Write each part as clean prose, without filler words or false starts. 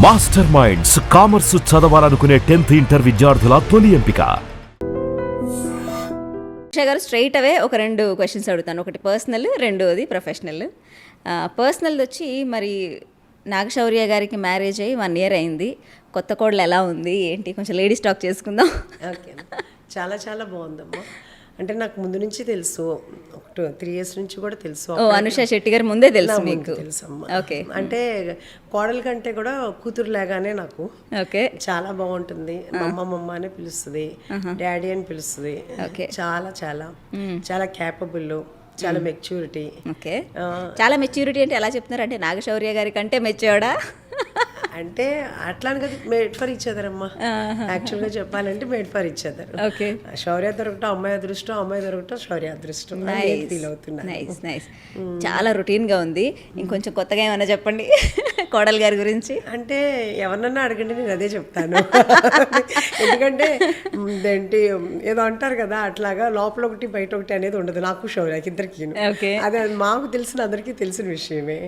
Master minds commerce చదవాలనుకునే 10th inter విద్యార్థుల తొలి ఎంపిక. ఉషా గారు స్ట్రైట్ అవే ఒక 2 క్వశ్చన్స్ అడుగుతాను. ఒకటి పర్సనల్, రెండోది ప్రొఫెషనల్. పర్సనల్ వచ్చి మరి నాగశౌర్య గారికి మ్యారేజ్ అయ్యి 1 year అయింది. కొత్త కోడలు ఎలా ఉంది ఏంటి, కొంచెం లేడీస్ టాక్ చేసుకుందాం. ఓకే, చాలా చాలా బాగుందమ్మా. అంటే నాకు ముందు నుంచి తెలుసు, 3 years నుంచి కూడా తెలుసు. అనుషా శెట్టి గారు ముందే తెలుసు మీకు? తెలుసమ్మా. ఓకే. అంటే కోడల కంటే కూడా కూతురు లాగానే నాకు. ఓకే. చాలా బాగుంటుంది. మమ్మ అనే పిలుస్తుంది, డాడీ అని పిలుస్తుంది. చాలా చాలా చాలా క్యాపబుల్, చాలా మెచ్యూరిటీ. ఓకే. చాలా మెచ్యూరిటీ అంటే ఎలా చెప్తున్నారు? అంటే నాగశౌర్య గారి కంటే మెచ్యూర్డా? అంటే అట్లా కదా, మేడ్ ఫర్ ఈచ్ అదర్ అమ్మా. యాక్చువల్గా చెప్పాలంటే made for each other. Okay. Shaurya దొరకటం అమ్మాయి అదృష్టం, అమ్మాయి దొరకటం శౌర్య అదృష్టం. ఫీల్ అవుతున్నా. నైస్. చాలా రొటీన్గా ఉంది. ఇంకొంచెం కొత్తగా ఏమన్నా చెప్పండి కోడలు గారి గురించి. అంటే ఎవరినన్నా అడగండి, నేను అదే చెప్తాను. ఎందుకంటే ఏంటి ఏదో అంటారు కదా, అట్లాగా లోపల ఒకటి బయట ఒకటి అనేది ఉండదు నాకు శౌర్యకి ఇద్దరికి. అదే మాకు తెలిసిన అందరికీ తెలిసిన విషయమే.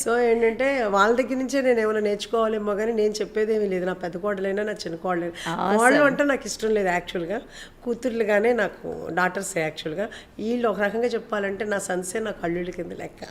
సో ఏంటంటే వాళ్ళ దగ్గర నుంచే నేను ఏమైనా నేర్చుకోవాలేమో కానీ నేను చెప్పేది ఏమీ లేదు. నా పెద్ద కోడలైనా నా చిన్న కోడలైనా, కోడలు అంటే నాకు ఇష్టం లేదు యాక్చువల్గా. కూతుర్లుగానే నాకు డాటర్స్ యాక్చువల్గా. వీళ్ళు ఒక రకంగా చెప్పాలంటే నా సన్సే నా కళ్ళుళ్ళ కింద లెక్క.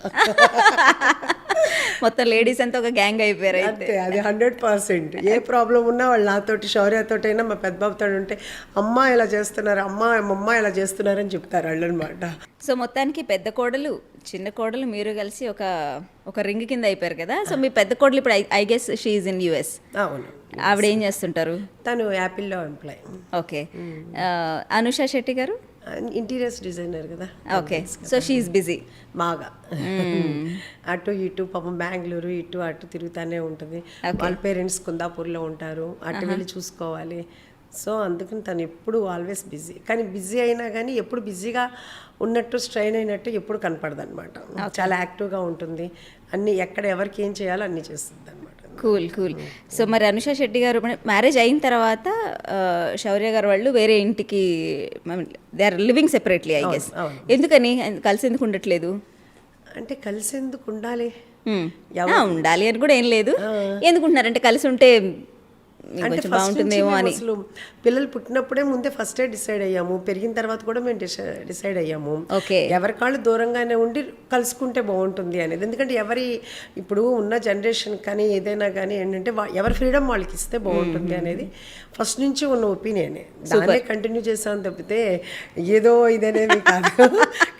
మొత్తం లేడీస్ అంతా ఒక గ్యాంగ్ అయిపోయారు. అంతే, అది 100%. ఏ ప్రాబ్లం ఉన్నా వాళ్ళు నాతోటి శౌర్యతోటైనా మా పెద్ద బాబుతో ఉంటే అమ్మ ఇలా చేస్తున్నారు, అమ్మ ఇలా చేస్తున్నారు అని చెప్తారు వాళ్ళు అనమాట. సో మొత్తానికి పెద్ద కోడలు చిన్న కోడలు మీరు కలిసి ఒక రింగ్ కింద అయిపోయారు కదా. సో మీ పెద్ద కోడలు ఇప్పుడు I guess she is in US. అవును. ఆవిడ ఏం చేస్తుంటారు? తను యాపిల్లో ఎంప్లాయ్. ఓకే. అనుషా శెట్టి గారు ఇంటీరియర్స్ డిజైనర్ కదా. Okay. So she is busy బాగా. అటు ఇటు పాపం బెంగళూరు ఇటు అటు తిరుగుతూనే ఉంటుంది. వాళ్ళ పేరెంట్స్ కుందాపూర్లో ఉంటారు, అటు వెళ్ళి చూసుకోవాలి. సో అందుకని తను ఎప్పుడు ఆల్వేస్ బిజీ. కానీ బిజీ అయినా కానీ ఎప్పుడు బిజీగా ఉన్నట్టు స్ట్రెయిన్ అయినట్టు ఎప్పుడు కనపడదు అనమాట. చాలా యాక్టివ్గా ఉంటుంది. అన్నీ ఎక్కడ ఎవరికి ఏం చేయాలో అన్నీ చేస్తుంది అనమాట. కూల్. సో మరి అనుషా శెట్టి గారు మ్యారేజ్ అయిన తర్వాత శౌర్య గారు వాళ్ళు వేరే ఇంటికి, they are living separately I guess. ఎందుకని కలిసి ఎందుకు ఉండట్లేదు? అంటే కలిసి ఎందుకు ఉండాలి అని కూడా ఏం లేదు. ఎందుకుంటున్నారంటే కలిసి ఉంటే అంటే బాగుంటుందేమో అని. అసలు పిల్లలు పుట్టినప్పుడే ముందే ఫస్టే డిసైడ్ అయ్యాము, పెరిగిన తర్వాత కూడా మేము డిసైడ్ అయ్యాము. ఎవరి కాళ్ళు దూరంగానే ఉండి కలుసుకుంటే బాగుంటుంది అనేది. ఎందుకంటే ఇప్పుడు ఉన్న జనరేషన్ కానీ ఏదైనా కానీ ఏంటంటే ఎవరి ఫ్రీడమ్ వాళ్ళకి ఇస్తే బాగుంటుంది అనేది ఫస్ట్ నుంచి ఉన్న ఒపీనియనే. దాన్నే కంటిన్యూ చేసామని తప్పితే ఏదో ఇదనేది కాదు.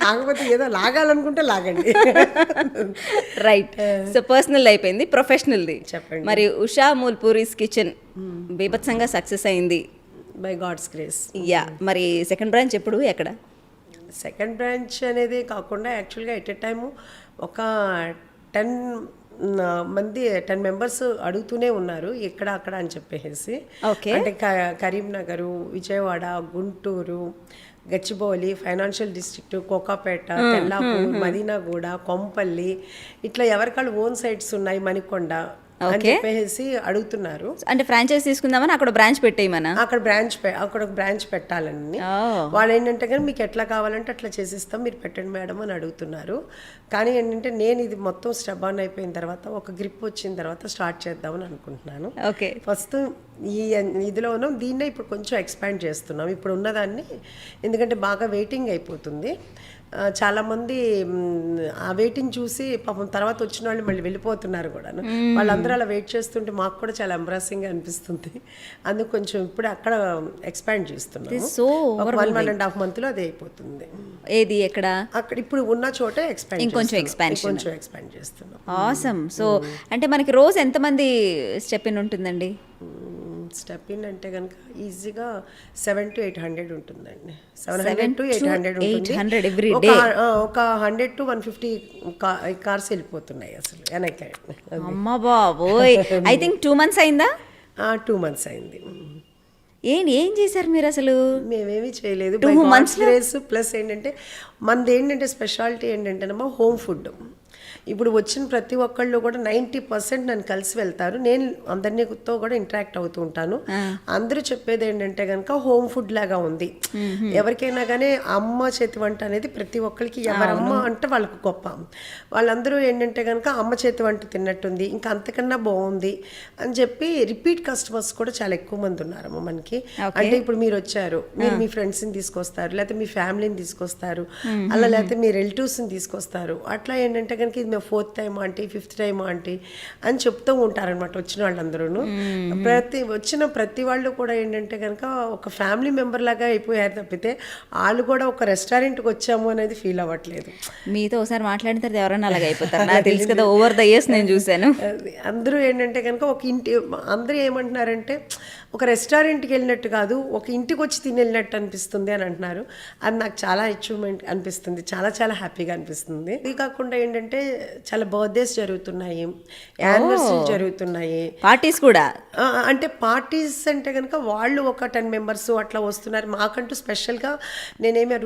కాకపోతే ఏదో లాగాలనుకుంటే లాగండి. రైట్. సో పర్సనల్ అయిపోయింది, ప్రొఫెషనల్ది చెప్పండి. మరి ఉషా మూల్పూరీస్ కిచెన్ బీభత్సంగా సక్సెస్ అయింది బై గాడ్స్ గ్రేస్. మరి సెకండ్ బ్రాంచ్ ఎప్పుడు, ఎక్కడ? సెకండ్ బ్రాంచ్ అనేది కాకుండా యాక్చువల్గా ఎట్ ఎ టైము ఒక 10 members అడుగుతూనే ఉన్నారు ఎక్కడ అక్కడ అని చెప్పేసి. అంటే కరీంనగరు, విజయవాడ, గుంటూరు, గచ్చిబౌలి, ఫైనాన్షియల్ డిస్ట్రిక్ట్, కోకాపేట, తెల్లాపూర్, మదీనాగూడ, కొంపల్లి, ఇట్లా ఎవరికాళ్ళు ఓన్ సైట్స్ ఉన్నాయి, మణికొండ అని చెప్పేసి అడుగుతున్నారు. అంటే ఫ్రాంచైజ్ తీసుకుందామని అక్కడ బ్రాంచ్ పెట్టేయమన్నా? అక్కడ బ్రాంచ్ పెట్టాలని. వాళ్ళు ఏంటంటే కానీ మీకు ఎట్లా కావాలంటే అట్లా చేసిస్తాం, మీరు పెట్టండి మేడం అని అడుగుతున్నారు. కానీ ఏంటంటే నేను ఇది మొత్తం స్టెప్ ఆన్ అయిపోయిన తర్వాత, ఒక గ్రిప్ వచ్చిన తర్వాత స్టార్ట్ చేద్దామని అనుకుంటున్నాను. ఫస్ట్ ఇదిలో ఉన్నాం, దీన్నే ఇప్పుడు కొంచెం ఎక్స్పాండ్ చేస్తున్నాం ఇప్పుడు ఉన్నదాన్ని. ఎందుకంటే బాగా వెయిటింగ్ అయిపోతుంది. చాలామంది ఆ వెయిటింగ్ చూసి పాపం తర్వాత వచ్చిన వాళ్ళు మళ్ళీ వెళ్ళిపోతున్నారు కూడా. వాళ్ళందరూ అలా వెయిట్ చేస్తుంటే మాకు కూడా చాలా ఎంబ్రాసింగ్గా అనిపిస్తుంది. అందుకు కొంచెం ఇప్పుడు అక్కడ ఎక్స్పాండ్ చేస్తున్నాం. 1.5 monthలో అది అయిపోతుంది. ఏది ఎక్కడ? అక్కడ ఇప్పుడు ఉన్న చోటే కొంచెం ఎక్స్పాండ్ చేస్తున్నాం. ఆసమ్. సో అంటే మనకి రోజు ఎంతమంది స్టెప్ ఇన్ ఉంటుందండి? స్టెప్ ఇన్ అంటే కనుక ఈజీగా 700 to 800 ఉంటుందండి. 700 to 800 ఉంటుంది. ఒక 100 to 150 కార్స్ వెళ్ళిపోతున్నాయి అసలు వెనక్కి. అమ్మా బాబోయ్. ఐ థింక్ 2 months అయిందా? 2 months అయింది. ఏం చేశారు మీరు అసలు? మేమేమీ చేయలేదు. 2 months ప్లస్ ఏంటంటే మనది ఏంటంటే స్పెషాలిటీ ఏంటంటేనమ్మా హోమ్ ఫుడ్. ఇప్పుడు వచ్చిన ప్రతి ఒక్కళ్ళు కూడా 90% నన్ను కలిసి వెళ్తారు. నేను అందరితో కూడా ఇంటరాక్ట్ అవుతూ ఉంటాను. అందరూ చెప్పేది ఏంటంటే కనుక హోమ్ ఫుడ్ లాగా ఉంది. ఎవరికైనా కానీ అమ్మ చేతి వంట అనేది ప్రతి ఒక్కరికి, ఎవరమ్మ అంటే వాళ్ళకు గొప్ప. వాళ్ళందరూ ఏంటంటే కనుక అమ్మ చేతి వంట తిన్నట్టుంది, ఇంకా అంతకన్నా బాగుంది అని చెప్పి రిపీట్ కస్టమర్స్ కూడా చాలా ఎక్కువ మంది ఉన్నారమ్మ మనకి. అంటే ఇప్పుడు మీరు వచ్చారు, మీరు మీ ఫ్రెండ్స్ని తీసుకొస్తారు, లేకపోతే మీ ఫ్యామిలీని తీసుకొస్తారు, అలా లేకపోతే మీ రిలేటివ్స్ని తీసుకొస్తారు. అట్లా ఏంటంటే కనుక ఇది మేము 4th time aunty, 5th time aunty అని చెప్తూ ఉంటారనమాట వచ్చిన వాళ్ళందరూ. వచ్చిన ప్రతి వాళ్ళు కూడా ఏంటంటే కనుక ఒక ఫ్యామిలీ మెంబర్ లాగా అయిపోయారు తప్పితే వాళ్ళు కూడా ఒక రెస్టారెంట్కి వచ్చాము అనేది ఫీల్ అవ్వట్లేదు. మీతో ఒకసారి మాట్లాడిన తర్వాత ఎవరన్నా అలాగే అయిపోతారు, నాకు తెలుసు కదా, ఓవర్ ద ఇయర్స్ నేను చూశాను. అందరూ ఏంటంటే కనుక ఒక ఇంటి, అందరూ ఏమంటున్నారంటే ఒక రెస్టారెంట్కి వెళ్ళినట్టు కాదు, ఒక ఇంటికి వచ్చి తిని వెళ్ళినట్టు అనిపిస్తుంది అని అంటున్నారు. అది నాకు చాలా అచీవ్మెంట్ అనిపిస్తుంది, చాలా చాలా హ్యాపీగా అనిపిస్తుంది. ఇది కాకుండా ఏంటంటే చాలా బర్త్డేస్ జరుగుతున్నాయి, యానివర్సరీ జరుగుతున్నాయి, పార్టీస్ కూడా. అంటే పార్టీస్ అంటే కనుక వాళ్ళు ఒక 10 మెంబర్స్ అట్లా వస్తున్నారు. మాకంటూ స్పెషల్గా నేనేమి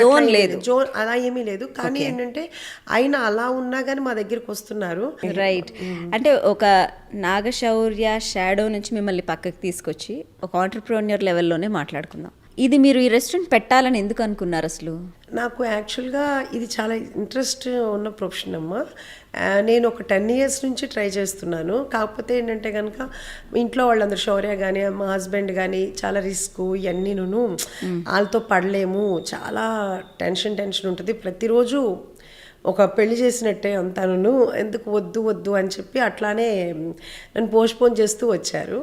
జోన్ లేదు, జోన్ అలా ఏమీ లేదు. కానీ ఏంటంటే అయినా అలా ఉన్నా కానీ మా దగ్గరికి వస్తున్నారు. రైట్. అంటే ఒక నాగశౌర్య షాడో నుంచి మిమ్మల్ని పక్కకి తీసుకొచ్చి ఒక ఆంటర్‌ప్రెన్యూర్ లెవెల్లోనే మాట్లాడుకుందాం. ఇది మీరు ఈ రెస్టారెంట్ పెట్టాలని ఎందుకు అనుకున్నారు అసలు? నాకు యాక్చువల్గా ఇది చాలా ఇంట్రెస్ట్ ఉన్న ప్రొఫెషన్ అమ్మ. నేను ఒక 10 years నుంచి ట్రై చేస్తున్నాను. కాకపోతే ఏంటంటే కనుక ఇంట్లో వాళ్ళందరూ, శౌర్య కానీ మా హస్బెండ్ కానీ చాలా రిస్క్ ఇవన్నీను, వాళ్ళతో పడలేము, చాలా టెన్షన్ ఉంటుంది ప్రతిరోజు. ఒక పెళ్లి చేసినట్టే అంతాను, ఎందుకు వద్దు అని చెప్పి అట్లానే నన్ను పోస్ట్పోన్ చేస్తూ వచ్చారు.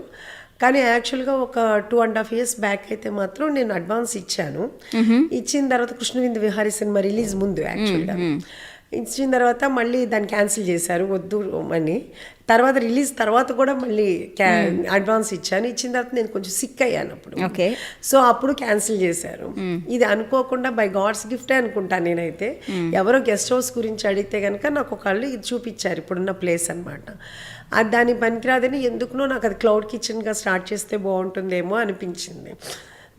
కానీ యాక్చువల్గా ఒక 2.5 years బ్యాక్ అయితే మాత్రం నేను అడ్వాన్స్ ఇచ్చాను. ఇచ్చిన తర్వాత కృష్ణవిందు విహారీ సినిమా రిలీజ్ ముందు యాక్చువల్గా ఇచ్చిన తర్వాత మళ్ళీ దాన్ని క్యాన్సిల్ చేశారు, వద్దు అని. తర్వాత రిలీజ్ తర్వాత కూడా మళ్ళీ అడ్వాన్స్ ఇచ్చాను. ఇచ్చిన తర్వాత నేను కొంచెం సిక్ అయ్యాను అప్పుడు. సో అప్పుడు క్యాన్సిల్ చేశారు. ఇది అనుకోకుండా బై గాడ్స్ గిఫ్టే అనుకుంటాను నేనైతే. ఎవరో గెస్ట్ హౌస్ గురించి అడిగితే కనుక నాకు ఒకళ్ళు ఇది చూపించారు, ఇప్పుడున్న ప్లేస్ అనమాట. అది దాని పనికిరాదని ఎందుకునో నాకు అది క్లౌడ్ కిచెన్గా స్టార్ట్ చేస్తే బాగుంటుందేమో అనిపించింది.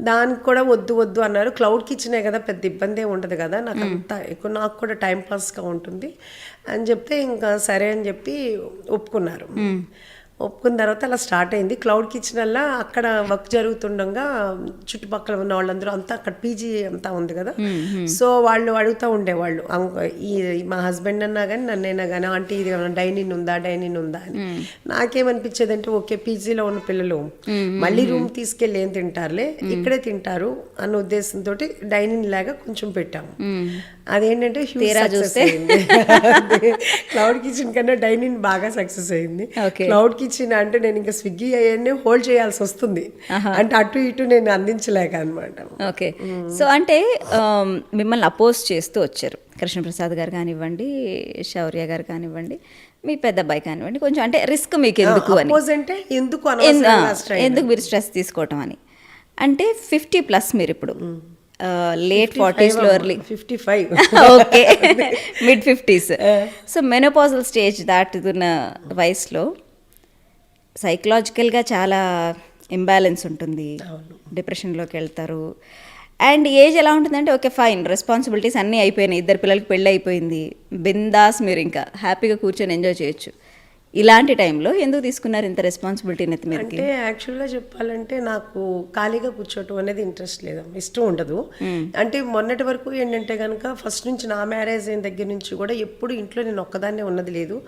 దానికి కూడా వద్దు అన్నారు. క్లౌడ్ కిచెనే కదా, పెద్ద ఇబ్బంది ఉండదు కదా, నాకు అంతా ఎక్కువ, నాకు కూడా టైంపాస్గా ఉంటుంది అని చెప్తే ఇంకా సరే అని చెప్పి ఒప్పుకున్నారు. ఒప్పుకున్న తర్వాత అలా స్టార్ట్ అయింది. క్లౌడ్ కిచెన్ వల్ల అక్కడ వర్క్ జరుగుతుండగా చుట్టుపక్కల ఉన్న వాళ్ళందరూ అంతా అక్కడ పీజీ అంతా ఉంది కదా, సో వాళ్ళు అడుగుతూ ఉండేవాళ్ళు, ఈ మా హస్బెండ్ అన్నా కానీ నన్నైనా కానీ, ఆంటీ ఇది డైనింగ్ ఉందా అని. నాకేమనిపించేది అంటే ఓకే, పీజీలో ఉన్న పిల్లలు మళ్ళీ రూమ్ తీసుకెళ్ళి ఏం తింటారులే, ఇక్కడే తింటారు అన్న ఉద్దేశంతో డైనింగ్ లాగా కొంచెం పెట్టాము. అదేంటంటే క్లౌడ్ కిచెన్ కన్నా డైనింగ్ బాగా సక్సెస్ అయింది. క్లౌడ్ కిచెన్ అంటే నేను ఇంకా స్విగ్గీ అవన్నీ హోల్డ్ చేయాల్సి వస్తుంది, అంటే అటు ఇటు నేను అందించలేక అనమాట. ఓకే. సో అంటే మిమ్మల్ని అపోజ్ చేస్తూ వచ్చారు కృష్ణప్రసాద్ గారు కానివ్వండి, శౌర్య గారు కానివ్వండి, మీ పెద్ద అబ్బాయి కానివ్వండి, కొంచెం అంటే రిస్క్ మీకు ఎందుకు అని, ఎందుకు మీరు స్ట్రెస్ తీసుకోవటం అని. అంటే 50+ మీరు ఇప్పుడు late 40s early 55, okay, mid 50s. So menopausal stage దాటుతున్న వయసులో సైకలాజికల్గా చాలా ఇంబ్యాలెన్స్ ఉంటుంది, డిప్రెషన్లోకి వెళ్తారు. అండ్ ఏజ్ ఎలా ఉంటుందంటే ఓకే ఫైన్, రెస్పాన్సిబిలిటీస్ అన్నీ అయిపోయినాయి, 2 పిల్లలకి పెళ్ళి అయిపోయింది, బిందాస్ మీరు ఇంకా హ్యాపీగా కూర్చొని ఎంజాయ్ చేయొచ్చు. ఇలాంటి టైంలో ఎందుకు తీసుకున్నారు ఇంత రెస్పాన్సిబిలిటీ నెత్తి మీద? అంటే యాక్చువల్గా చెప్పాలంటే నాకు ఖాళీగా కూర్చోవటం అనేది ఇంట్రెస్ట్ లేదు, ఇష్టం ఉండదు. అంటే మొన్నటి వరకు ఏంటంటే కనుక ఫస్ట్ నుంచి నా మ్యారేజ్ అయిన దగ్గర నుంచి కూడా ఎప్పుడు ఇంట్లో నేను ఒక్కదాన్నే ఉన్నది లేదు,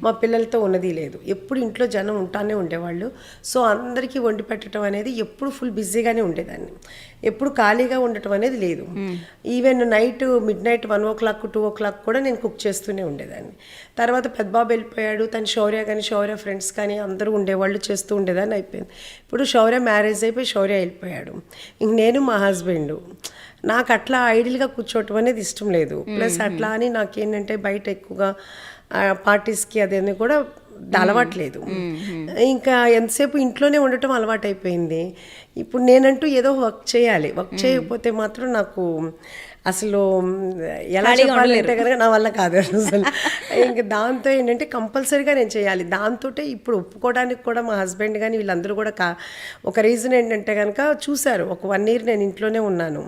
మా పిల్లలతో ఉన్నది లేదు, ఎప్పుడు ఇంట్లో జనం ఉంటానే ఉండేవాళ్ళు. సో అందరికీ వండి పెట్టడం అనేది ఎప్పుడు ఫుల్ బిజీగానే ఉండేదాన్ని, ఎప్పుడు ఖాళీగా ఉండటం అనేది లేదు. Even night midnight 1 o'clock 2 o'clock కూడా నేను కుక్ చేస్తూనే ఉండేదాన్ని. తర్వాత పెద్ద బాబు వెళ్ళిపోయాడు, తను శౌర్య ఫ్రెండ్స్ కానీ అందరూ ఉండేవాళ్ళు, చేస్తూ ఉండేదాన్ని. అయిపోయింది. ఇప్పుడు శౌర్య మ్యారేజ్ అయిపోయి శౌర్య వెళ్ళిపోయాడు, ఇంక నేను మా హస్బెండ్. నాకు అట్లా ఐడియల్గా కూర్చోవటం అనేది ఇష్టం లేదు. ప్లస్ అట్లా అని నాకేంటంటే బయట ఎక్కువగా పార్టీస్కి అదేమి కూడా అలవాట్లేదు. ఇంకా ఎంతసేపు ఇంట్లోనే ఉండటం అలవాటు అయిపోయింది. ఇప్పుడు నేనంటూ ఏదో వర్క్ చేయాలి, వర్క్ చేయకపోతే మాత్రం నాకు అసలు ఎలా చెప్పాలంటే కనుక నా వల్ల కాదు అసలు. ఇంకా దాంతో ఏంటంటే కంపల్సరీగా నేను చేయాలి. దాంతో ఇప్పుడు ఒప్పుకోవడానికి కూడా మా హస్బెండ్ కానీ వీళ్ళందరూ కూడా ఒక రీజన్ ఏంటంటే కనుక చూశారు, ఒక 1 year నేను ఇంట్లోనే ఉన్నాను.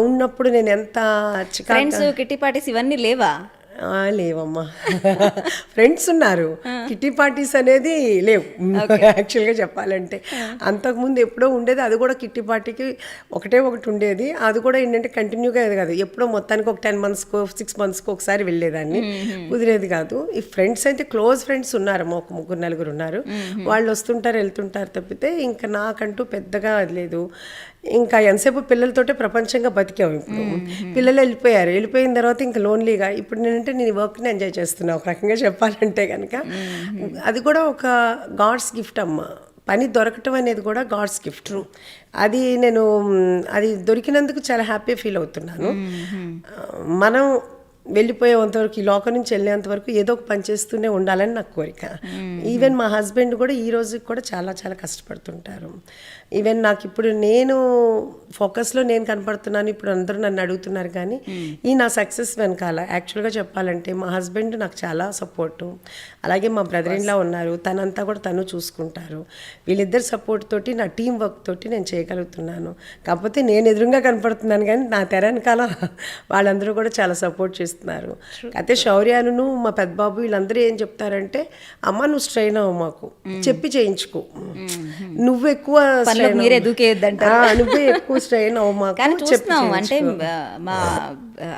ఉన్నప్పుడు నేను ఎంత ఫ్రెండ్స్ కిట్టి పార్టీస్ ఇవన్నీ లేవా? లేవమ్మా. ఫ్రెండ్స్ ఉన్నారు, కిట్టి పార్టీస్ అనేది లేవు యాక్చువల్గా చెప్పాలంటే. అంతకుముందు ఎప్పుడో ఉండేది, అది కూడా కిట్టి పార్టీకి ఒకటి ఉండేది. అది కూడా ఏంటంటే కంటిన్యూగా అది కాదు, ఎప్పుడో మొత్తానికి ఒక 10 monthsకో 6 monthsకో ఒకసారి వెళ్ళేదాన్ని, కుదిరేది కాదు. ఈ ఫ్రెండ్స్ అయితే క్లోజ్ ఫ్రెండ్స్ ఉన్నారు, ఒక 3-4 ఉన్నారు. వాళ్ళు వస్తుంటారు వెళ్తుంటారు తప్పితే ఇంకా నాకంటూ పెద్దగా అది లేదు. ఇంకా ఎంతసేపు పిల్లలతోటే ప్రపంచంగా బతికాము. ఇప్పుడు పిల్లలు వెళ్ళిపోయిన తర్వాత ఇంకా లోన్లీగా ఇప్పుడు నేను వర్క్ని ఎంజాయ్ చేస్తున్నా ఒక రకంగా చెప్పాలంటే కనుక. అది కూడా ఒక గాడ్స్ గిఫ్ట్ అమ్మ. పని దొరకటం అనేది కూడా గాడ్స్ గిఫ్ట్. అది దొరికినందుకు చాలా హ్యాపీ ఫీల్ అవుతున్నాను. మనం వెళ్ళిపోయేంతవరకు, ఈ లోకం నుంచి వెళ్ళేంత వరకు ఏదో ఒక పని చేస్తూనే ఉండాలని నాకు కోరిక. ఈవెన్ మా హస్బెండ్ కూడా ఈ రోజుకి కూడా చాలా చాలా కష్టపడుతుంటారు. ఈవెన్ నాకు ఇప్పుడు నేను ఫోకస్లో నేను కనపడుతున్నాను, ఇప్పుడు అందరూ నన్ను అడుగుతున్నారు. కానీ ఈ నా సక్సెస్ వెనకాల యాక్చువల్గా చెప్పాలంటే మా హస్బెండ్ నాకు చాలా సపోర్టు, అలాగే మా బ్రదర్ ఇన్ లా ఉన్నారు, తనంతా కూడా తను చూసుకుంటారు. వీళ్ళిద్దరు సపోర్ట్ తోటి, నా టీం వర్క్ తోటి నేను చేయగలుగుతున్నాను. కాకపోతే నేను ఎదురుగా కనపడుతున్నాను కానీ నా తెర వెనకాల వాళ్ళందరూ కూడా చాలా సపోర్ట్ చేస్తున్నారు. అయితే శౌర్యాను మా పెద్ద బాబు వీళ్ళందరూ ఏం చెప్తారంటే, అమ్మ నువ్వు స్ట్రెయిన్ అవ్వ, మాకు చెప్పి చేయించుకో, నువ్వు ఎక్కువ మీరే దూకేయద్దంటారు, నువ్వే ఎక్కువ స్ట్రెయిన్ అవ్వ మాకు. కానీ చూస్తున్నాం అంటే మా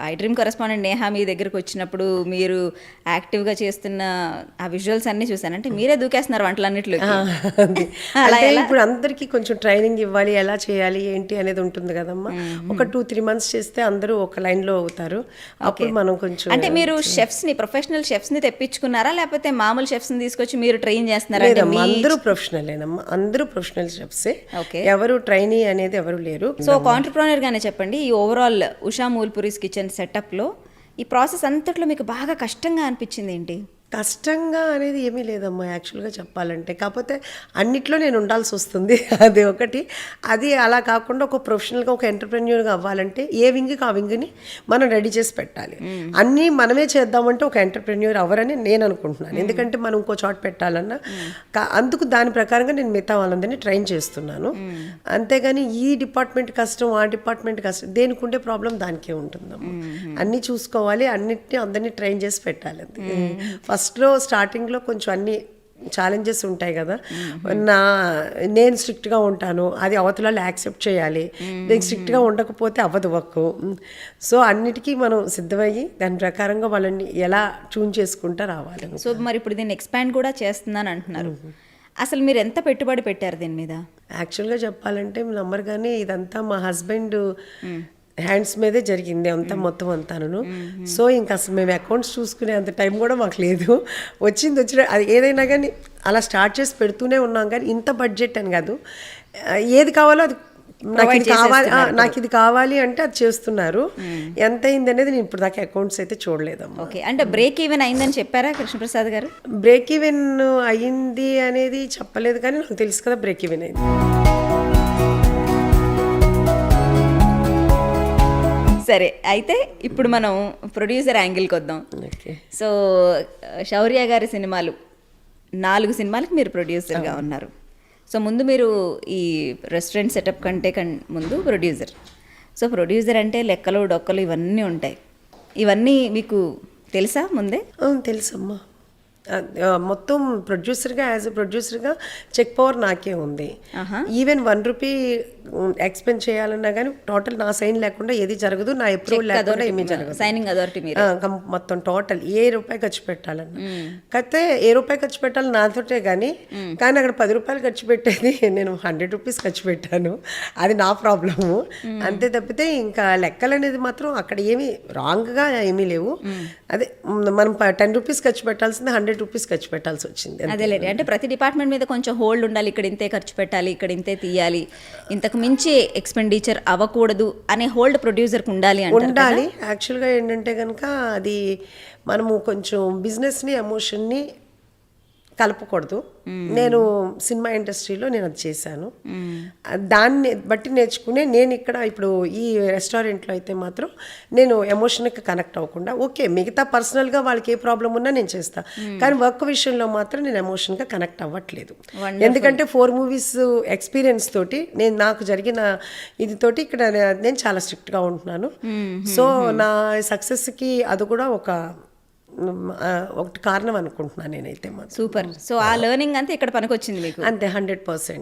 ఐ డ్రీమ్ కరెస్పాండెంట్ నేహా మీ దగ్గరకు వచ్చినప్పుడు మీరు యాక్టివ్గా చేస్తున్న ఆ విజువల్స్ అన్ని చూసాను. అంటే మీరే దూకేస్తున్నారు వంటలన్నిట్లో. అంటే ఇప్పుడు అందరికీ కొంచెం ట్రైనింగ్ ఇవ్వాలి, ఎలా చేయాలి ఏంటి అనేది ఉంటుంది కదమ్మా. ఒక 2-3 months చేస్తే అందరూ ఒక లైన్లో అవుతారు. అప్పుడు మనం కొంచెం, అంటే మీరు ప్రొఫెషనల్ షెఫ్స్ని తెప్పించుకున్నారా లేకపోతే మామూలు షెఫ్స్ని తీసుకొచ్చి మీరు ట్రైన్ చేస్తున్నారా? అందరూ ప్రొఫెషనలేనమ్మా, అందరూ ప్రొఫెషనల్ షెఫ్సే, ఎవరు ట్రైనీ అనేది ఎవరు లేరు. సో ఒక ఆంటర్‌ప్రెన్యూర్ గానే చెప్పండి, ఈ ఓవరాల్ ఉషా మూల్పురీస్ కిచెన్ సెటప్లో ఈ ప్రాసెస్ అంతట్లో మీకు బాగా కష్టంగా అనిపించింది ఏంటి? కష్టంగా అనేది ఏమీ లేదమ్మా యాక్చువల్గా చెప్పాలంటే. కాకపోతే అన్నిట్లో నేను ఉండాల్సి వస్తుంది, అది ఒకటి. అది అలా కాకుండా ఒక ప్రొఫెషనల్గా ఒక ఎంటర్‌ప్రెన్యూర్గా అవ్వాలంటే ఏ వింగ్కి ఆ వింగ్ని మనం రెడీ చేసి పెట్టాలి. అన్నీ మనమే చేద్దామంటే ఒక ఎంటర్‌ప్రెన్యూర్ అవ్వరని నేను అనుకుంటున్నాను. ఎందుకంటే మనం ఇంకో చోట పెట్టాలన్నా అందుకు దాని ప్రకారంగా నేను మిగతా వాళ్ళందరినీ ట్రైన్ చేస్తున్నాను. అంతేగాని ఈ డిపార్ట్మెంట్ కష్టం, ఆ డిపార్ట్మెంట్ కష్టం, దేనికి ఉండే ప్రాబ్లం దానికే ఉంటుందమ్మా. అన్నీ చూసుకోవాలి, అందరినీ ట్రైన్ చేసి పెట్టాలి. ఫస్ట్లో స్టార్టింగ్లో కొంచెం అన్ని ఛాలెంజెస్ ఉంటాయి కదా. నేను స్ట్రిక్ట్గా ఉంటాను, అది అవతల యాక్సెప్ట్ చేయాలి. నేను స్ట్రిక్ట్గా ఉండకపోతే అవ్వదు వర్క్. సో అన్నిటికీ మనం సిద్ధమయ్యి దాని ప్రకారంగా వాళ్ళని ఎలా ట్యూన్ చేసుకుంటా రావాలి. సో మరి ఇప్పుడు దీన్ని ఎక్స్పాండ్ కూడా చేస్తున్నాను అంటున్నారు. అసలు మీరు ఎంత పెట్టుబడి పెట్టారు దీని మీద? యాక్చువల్గా చెప్పాలంటే నమ్మరు కానీ ఇదంతా మా హస్బెండ్ హ్యాండ్స్ మీదే జరిగింది అంతా, మొత్తం అంతాను. సో ఇంకా అసలు మేము అకౌంట్స్ చూసుకునే అంత టైం కూడా మాకు లేదు. వచ్చిన అది ఏదైనా కానీ అలా స్టార్ట్ చేసి పెడుతూనే ఉన్నాం. కానీ ఇంత బడ్జెట్ అని కాదు, ఏది కావాలో అది నాకు ఇది కావాలి అంటే అది చేస్తున్నారు. ఎంత అయింది అనేది నేను ఇప్పుడు దాకా అకౌంట్స్ అయితే చూడలేదమ్మా. ఓకే, అంటే బ్రేక్ ఈవెన్ అయిందని చెప్పారా కృష్ణప్రసాద్ గారు? బ్రేక్ ఈవెన్ అయ్యింది అనేది చెప్పలేదు, కానీ నాకు తెలుసు కదా బ్రేక్ ఈవెన్ అయింది. సరే, అయితే ఇప్పుడు మనం ప్రొడ్యూసర్ యాంగిల్కి వద్దాం. సో శౌర్య గారి సినిమాలు 4 సినిమాలకి మీరు ప్రొడ్యూసర్గా ఉన్నారు. సో ముందు మీరు ఈ రెస్టారెంట్ సెటప్ కంటే ముందు ప్రొడ్యూసర్. సో ప్రొడ్యూసర్ అంటే లెక్కలు డొక్కలు ఇవన్నీ ఉంటాయి. ఇవన్నీ మీకు తెలుసా ముందే? తెలుసమ్మా. మొత్తం ప్రొడ్యూసర్గా, యాజ్ ఎ ప్రొడ్యూసర్గా చెక్ పవర్ నాకే ఉంది. ఈవెన్ 1 రూపీ ఎక్స్పెండ్ చేయాలన్నా కానీ టోటల్ నా సైన్ లేకుండా ఏది జరగదు, నా అప్రూవల్ లేకుండా ఏమీ జరగదు. సైనింగ్ అథారిటీ మొత్తం టోటల్ ఏ రూపాయి ఖర్చు పెట్టాలన్నా. కాకపోతే ఏ రూపాయి ఖర్చు పెట్టాలి నాతోటే కానీ అక్కడ 10 రూపాయలు ఖర్చు పెట్టేది నేను 100 రూపీస్ ఖర్చు పెట్టాను. అది నా ప్రాబ్లము అంతే తప్పితే ఇంకా లెక్కలు అనేది మాత్రం అక్కడ ఏమీ రాంగ్గా ఏమీ లేవు. అదే మనం 10 రూపీస్ ఖర్చు పెట్టాల్సింది 100 రూపీస్ ఖర్చు పెట్టాల్సి వచ్చింది. అదేలేండి, అంటే ప్రతి డిపార్ట్మెంట్ మీద కొంచెం హోల్డ్ ఉండాలి. ఇక్కడ ఇంతే ఖర్చు పెట్టాలి, ఇక్కడ ఇంతే తీయాలి, ఇంతకు మించి ఎక్స్పెండిచర్ అవ్వకూడదు అనే హోల్డ్ ప్రొడ్యూసర్కి ఉండాలి. యాక్చువల్గా ఏంటంటే కనుక అది మనము కొంచెం బిజినెస్ని ఎమోషన్ని కలపకూడదు. నేను సినిమా ఇండస్ట్రీలో నేను అది చేశాను. దాన్ని బట్టి నేర్చుకునే నేను ఇక్కడ ఇప్పుడు ఈ రెస్టారెంట్లో అయితే మాత్రం నేను ఎమోషన్కి కనెక్ట్ అవ్వకుండా, ఓకే మిగతా పర్సనల్గా వాళ్ళకి ఏ ప్రాబ్లం ఉన్నా నేను చేస్తాను, కానీ వర్క్ విషయంలో మాత్రం నేను ఎమోషన్గా కనెక్ట్ అవ్వట్లేదు. ఎందుకంటే 4 movies ఎక్స్పీరియన్స్ తోటి నాకు జరిగిన ఇదితోటి ఇక్కడ నేను చాలా స్ట్రిక్ట్గా ఉంటున్నాను. సో నా సక్సెస్కి అది కూడా ఒక ఒకటి కారణం అనుకుంటున్నాను నేనైతే మాత్రం. సూపర్. సో ఆ లెర్నింగ్ అంతా ఇక్కడ పనికొచ్చింది మీకు. అంతే 100%.